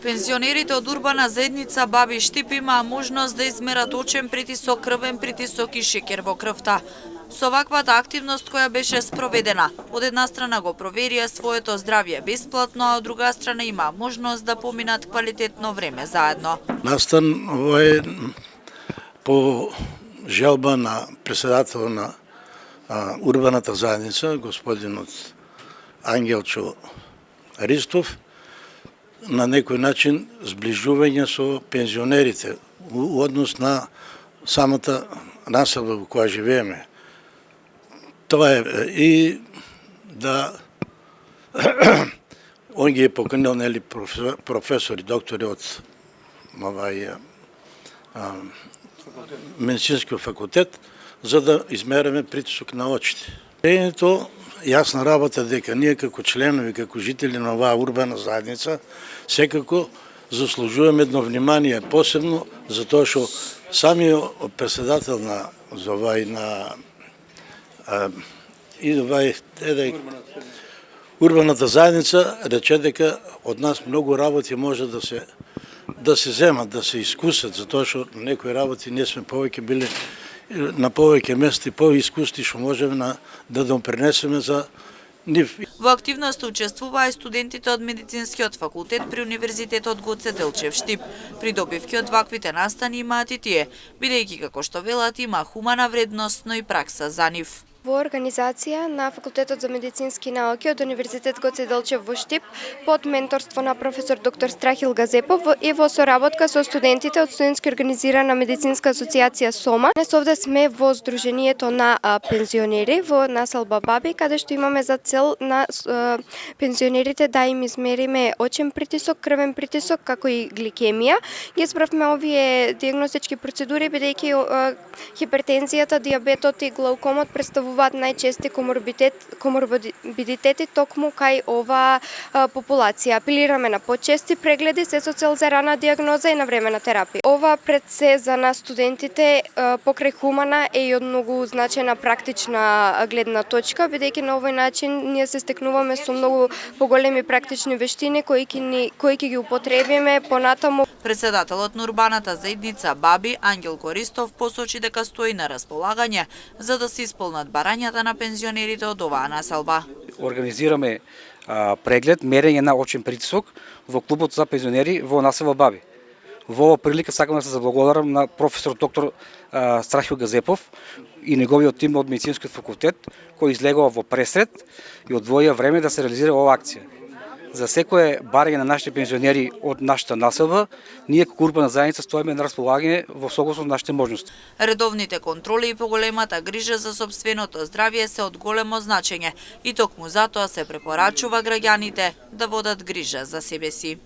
Пензионерите од урбана заедница Баби Штип имаа можност да измерат очен притисок, крвен притисок и шекер во крвта. Со ваквата активност која беше спроведена, од една страна го проверија своето здравје бесплатно, а од друга страна има можност да поминат квалитетно време заедно. Настан ова е по желба на председател на урбаната заедница, господинот Ангелчо Ристов, на некој начин зближување со пензионерите у однос на самата населба во која живееме. Тоа е и да он ги е поканил нели професори, доктори од медицинскиот факултет за да измереме притисок на очите. Ењето јасна работа дека ние како членови, како жители на оваа урбана заедница секако заслужуваме едно внимание посебно затоа што самиот председател на урбаната заедница рече дека од нас многу работи може да се земат, да се искусат, затоа што некои работи ние сме повеќе били на повеќе места и поискусни што можеме да допринесеме за нив. Во активност учествуваа и студентите од медицинскиот факултет при Универзитетот Гоце Делчев Штип. Придобивки од ваквите настани имаат и тие, бидејќи како што велат има хумана вредност, но и пракса за нив. Во организација на Факултетот за медицински науки од Универзитет Гоце Делчев во Штип под менторство на професор доктор Страхил Газепов и во соработка со студентите од студентски организирана медицинска асоциација СОМА. Днес овде сме во Сдруженијето на пензионери во населба Баби, каде што имаме за цел на пензионерите да им измериме очен притисок, крвен притисок, како и гликемија. Ги справме овие дијагностички процедури бидејќи хипертензијата, дијабетот и глаукомот представуваат најчести коморбидитети токму кај оваа популација. Апелираме на почести прегледи се со цел за рана дијагноза и навремена терапија. Ова пред се за нас студентите покрај хумана е и од многу значајна практична гледна точка, бидејќи на овој начин ние се стекнуваме со многу поголеми практични вештини кои ќе ги употребиме понатаму. Председателот на урбаната заедница Баби Ангел Користов посочи дека стои на располагање за да се исполнат барањата на пензионерите од оваа населба. Организираме преглед, мерење на очен притисок во клубот за пензионери во населба Баби. Во оваа прилика сакам да се заблагодарам на професор доктор Страхил Газепов и неговиот тим од медицинскиот факултет кој излегува во пресред и одвоја време да се реализира оваа акција. За секое барање на нашите пензионери од нашата населба, ние како урбана заедница стоиме на располагање во согласно нашите можности. Редовните контроли и поголемата грижа за сопственото здравје се од големо значење и токму затоа се препорачува граѓаните да водат грижа за себе си.